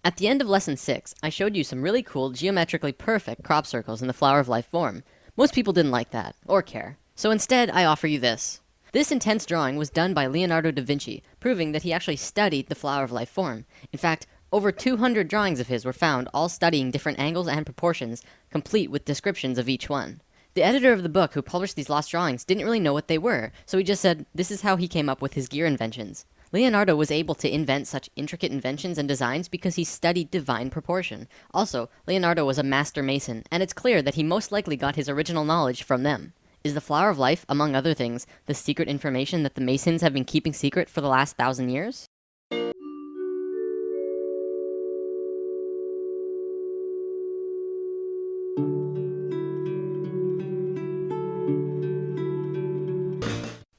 At the end of lesson 6, I showed you some really cool geometrically perfect crop circles in the flower of life form. Most people didn't like that, or care. So instead, I offer you this. This intense drawing was done by Leonardo da Vinci, proving that he actually studied the flower of life form. In fact, over 200 drawings of his were found, all studying different angles and proportions, complete with descriptions of each one. The editor of the book who published these lost drawings didn't really know what they were, so he just said this is how he came up with his gear inventions. Leonardo was able to invent such intricate inventions and designs because he studied divine proportion. Also, Leonardo was a master mason, and it's clear that he most likely got his original knowledge from them. Is the flower of life, among other things, the secret information that the Masons have been keeping secret for the last 1,000 years?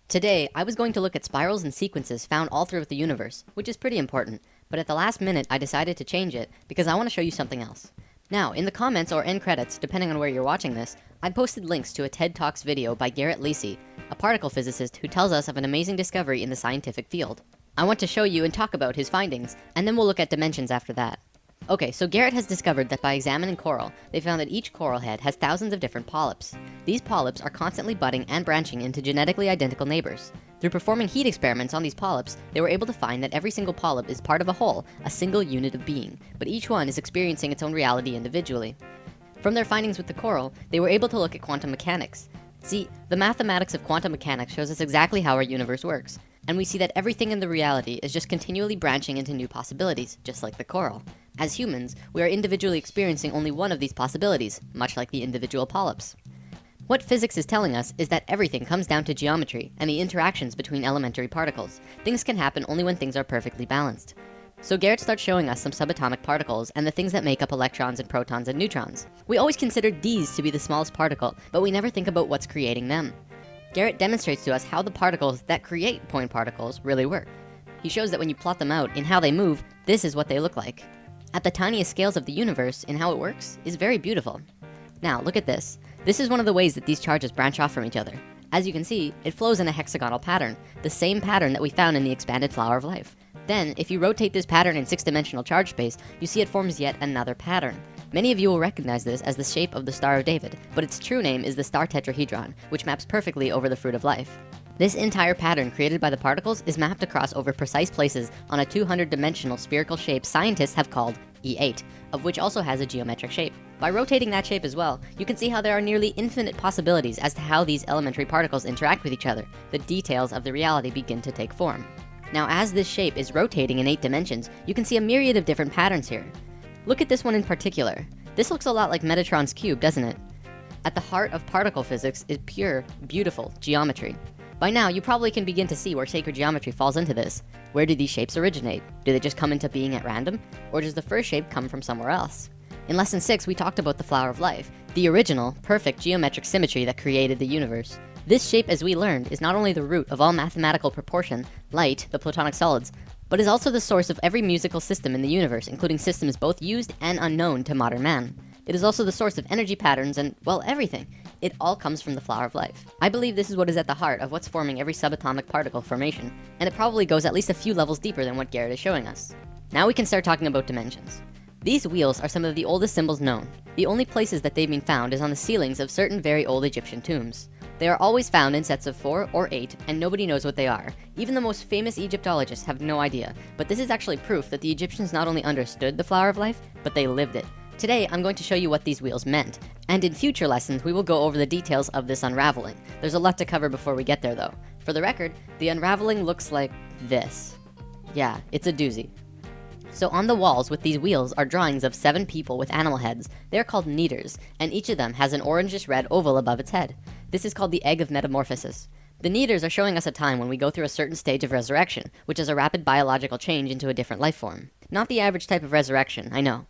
Today, I was going to look at spirals and sequences found all throughout the universe, which is pretty important, but at the last minute I decided to change it because I want to show you something else. Now, in the comments or end credits, depending on where you're watching this, I posted links to a TED Talks video by Garrett Lacey, a particle physicist who tells us of an amazing discovery in the scientific field. I want to show you and talk about his findings, and then we'll look at dimensions after that. Okay, so Garrett has discovered that by examining coral, they found that each coral head has thousands of different polyps. These polyps are constantly budding and branching into genetically identical neighbors. Through performing heat experiments on these polyps, they were able to find that every single polyp is part of a whole, a single unit of being, but each one is experiencing its own reality individually. From their findings with the coral, they were able to look at quantum mechanics. See, the mathematics of quantum mechanics shows us exactly how our universe works, and we see that everything in the reality is just continually branching into new possibilities, just like the coral. As humans, we are individually experiencing only one of these possibilities, much like the individual polyps. What physics is telling us is that everything comes down to geometry and the interactions between elementary particles. Things can happen only when things are perfectly balanced. So Garrett starts showing us some subatomic particles and the things that make up electrons and protons and neutrons. We always consider these to be the smallest particle, but we never think about what's creating them. Garrett demonstrates to us how the particles that create point particles really work. He shows that when you plot them out in how they move, this is what they look like. At the tiniest scales of the universe, in how it works, is very beautiful. Now, look at this. This is one of the ways that these charges branch off from each other. As you can see, it flows in a hexagonal pattern, the same pattern that we found in the expanded flower of life. Then, if you rotate this pattern in 6-dimensional charge space, you see it forms yet another pattern. Many of you will recognize this as the shape of the Star of David, but its true name is the star tetrahedron, which maps perfectly over the fruit of life. This entire pattern created by the particles is mapped across over precise places on a 200-dimensional spherical shape scientists have called E8, of which also has a geometric shape. By rotating that shape as well, you can see how there are nearly infinite possibilities as to how these elementary particles interact with each other. The details of the reality begin to take form. Now, as this shape is rotating in 8 dimensions, you can see a myriad of different patterns here. Look at this one in particular. This looks a lot like Metatron's cube, doesn't it? At the heart of particle physics is pure, beautiful geometry. By now, you probably can begin to see where sacred geometry falls into this. Where do these shapes originate? Do they just come into being at random? Or does the first shape come from somewhere else? In lesson 6, we talked about the flower of life, the original, perfect geometric symmetry that created the universe. This shape, as we learned, is not only the root of all mathematical proportion, light, the platonic solids, but is also the source of every musical system in the universe, including systems both used and unknown to modern man. It is also the source of energy patterns and, well, everything. It all comes from the flower of life. I believe this is what is at the heart of what's forming every subatomic particle formation, and it probably goes at least a few levels deeper than what Garrett is showing us. Now we can start talking about dimensions. These wheels are some of the oldest symbols known. The only places that they've been found is on the ceilings of certain very old Egyptian tombs. They are always found in sets of 4 or 8, and nobody knows what they are. Even the most famous Egyptologists have no idea, but this is actually proof that the Egyptians not only understood the flower of life, but they lived it. Today, I'm going to show you what these wheels meant, and in future lessons, we will go over the details of this unraveling. There's a lot to cover before we get there though. For the record, the unraveling looks like this. Yeah, it's a doozy. So on the walls with these wheels are drawings of 7 people with animal heads. They're called neaters, and each of them has an orangish red oval above its head. This is called the egg of metamorphosis. The neaters are showing us a time when we go through a certain stage of resurrection, which is a rapid biological change into a different life form. Not the average type of resurrection, I know.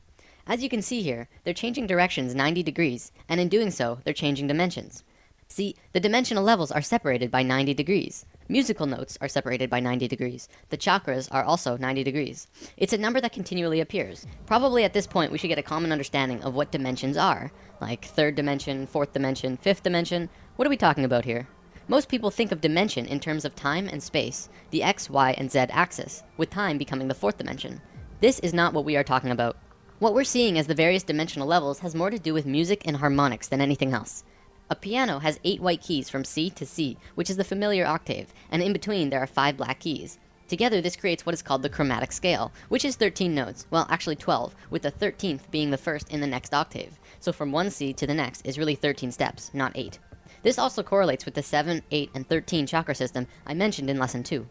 As you can see here, they're changing directions 90 degrees, and in doing so, they're changing dimensions. See, the dimensional levels are separated by 90 degrees. Musical notes are separated by 90 degrees. The chakras are also 90 degrees. It's a number that continually appears. Probably at this point, we should get a common understanding of what dimensions are, like 3rd dimension, 4th dimension, 5th dimension. What are we talking about here? Most people think of dimension in terms of time and space, the X, Y, and Z axis, with time becoming the 4th dimension. This is not what we are talking about. What we're seeing as the various dimensional levels has more to do with music and harmonics than anything else. A piano has 8 white keys from C to C, which is the familiar octave, and in between there are 5 black keys. Together this creates what is called the chromatic scale, which is 13 notes, well actually 12, with the 13th being the first in the next octave. So from one C to the next is really 13 steps, not 8. This also correlates with the 7, 8, and 13 chakra system I mentioned in lesson 2.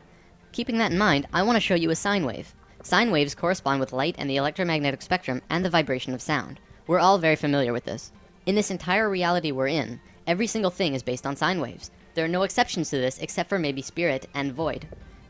Keeping that in mind, I want to show you a sine wave. Sine waves correspond with light and the electromagnetic spectrum and the vibration of sound. We're all very familiar with this. In this entire reality we're in, every single thing is based on sine waves. There are no exceptions to this except for maybe spirit and void.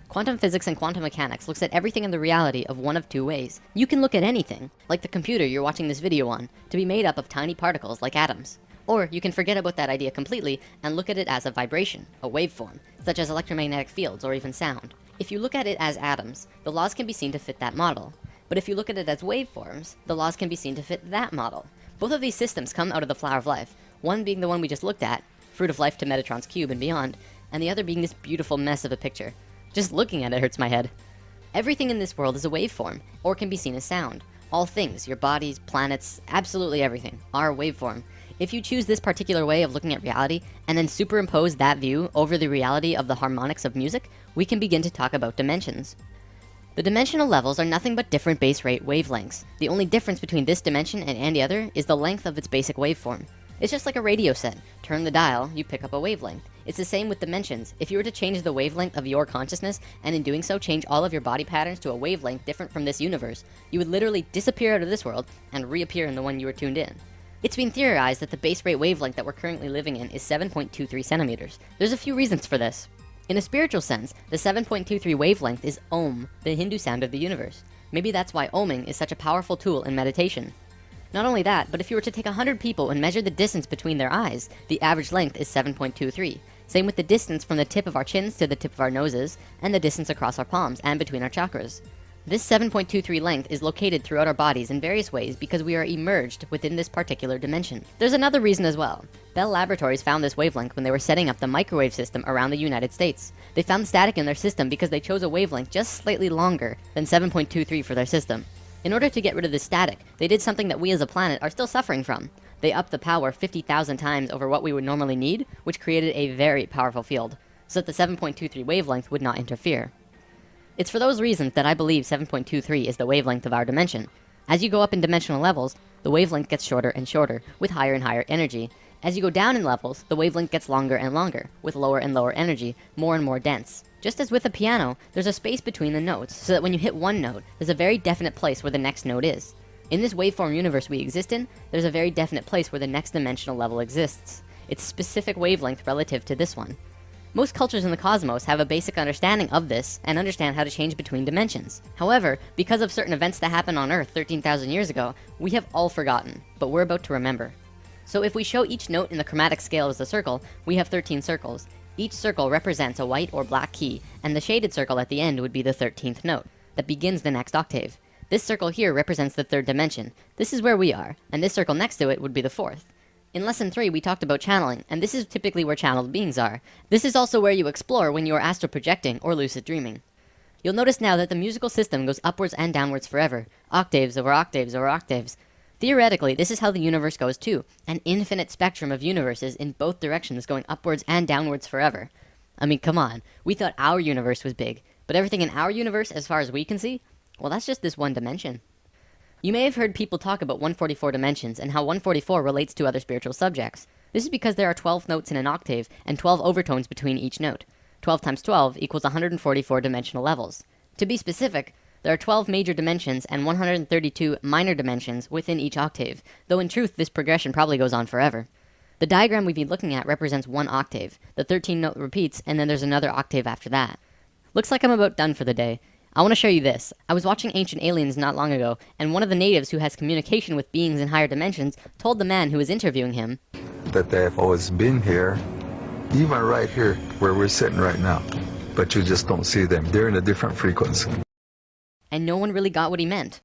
Quantum physics and quantum mechanics looks at everything in the reality of one of two ways. You can look at anything, like the computer you're watching this video on, to be made up of tiny particles like atoms. Or you can forget about that idea completely and look at it as a vibration, a waveform, such as electromagnetic fields or even sound. If you look at it as atoms, the laws can be seen to fit that model. But if you look at it as waveforms, the laws can be seen to fit that model. Both of these systems come out of the flower of life, one being the one we just looked at, fruit of life to Metatron's cube and beyond, and the other being this beautiful mess of a picture. Just looking at it hurts my head. Everything in this world is a waveform, or can be seen as sound. All things, your bodies, planets, absolutely everything, are a waveform. If you choose this particular way of looking at reality, and then superimpose that view over the reality of the harmonics of music, we can begin to talk about dimensions. The dimensional levels are nothing but different base rate wavelengths. The only difference between this dimension and any other is the length of its basic waveform. It's just like a radio set. Turn the dial, you pick up a wavelength. It's the same with dimensions. If you were to change the wavelength of your consciousness, and in doing so change all of your body patterns to a wavelength different from this universe, you would literally disappear out of this world and reappear in the one you were tuned in. It's been theorized that the base rate wavelength that we're currently living in is 7.23 centimeters. There's a few reasons for this. In a spiritual sense, the 7.23 wavelength is Om, the Hindu sound of the universe. Maybe that's why Oming is such a powerful tool in meditation. Not only that, but if you were to take 100 people and measure the distance between their eyes, the average length is 7.23. Same with the distance from the tip of our chins to the tip of our noses, and the distance across our palms and between our chakras. This 7.23 length is located throughout our bodies in various ways because we are emerged within this particular dimension. There's another reason as well. Bell Laboratories found this wavelength when they were setting up the microwave system around the United States. They found static in their system because they chose a wavelength just slightly longer than 7.23 for their system. In order to get rid of this static, they did something that we as a planet are still suffering from. They upped the power 50,000 times over what we would normally need, which created a very powerful field, so that the 7.23 wavelength would not interfere. It's for those reasons that I believe 7.23 is the wavelength of our dimension. As you go up in dimensional levels, the wavelength gets shorter and shorter, with higher and higher energy. As you go down in levels, the wavelength gets longer and longer, with lower and lower energy, more and more dense. Just as with a piano, there's a space between the notes, so that when you hit one note, there's a very definite place where the next note is. In this waveform universe we exist in, there's a very definite place where the next dimensional level exists. It's specific wavelength relative to this one. Most cultures in the cosmos have a basic understanding of this and understand how to change between dimensions. However, because of certain events that happened on Earth 13,000 years ago, we have all forgotten, but we're about to remember. So if we show each note in the chromatic scale as a circle, we have 13 circles. Each circle represents a white or black key, and the shaded circle at the end would be the 13th note that begins the next octave. This circle here represents the third dimension. This is where we are, and this circle next to it would be the fourth. In lesson 3, we talked about channeling, and this is typically where channeled beings are. This is also where you explore when you are astral projecting or lucid dreaming. You'll notice now that the musical system goes upwards and downwards forever, octaves over octaves over octaves. Theoretically, this is how the universe goes too, an infinite spectrum of universes in both directions going upwards and downwards forever. I mean, come on, we thought our universe was big, but everything in our universe, as far as we can see, well, that's just this one dimension. You may have heard people talk about 144 dimensions and how 144 relates to other spiritual subjects. This is because there are 12 notes in an octave and 12 overtones between each note. 12 times 12 equals 144 dimensional levels. To be specific, there are 12 major dimensions and 132 minor dimensions within each octave, though in truth this progression probably goes on forever. The diagram we've been looking at represents one octave. The 13th note repeats, and then there's another octave after that. Looks like I'm about done for the day. I want to show you this. I was watching Ancient Aliens not long ago, and one of the natives who has communication with beings in higher dimensions told the man who was interviewing him that they have always been here, even right here where we're sitting right now, but you just don't see them. They're in a different frequency. And no one really got what he meant.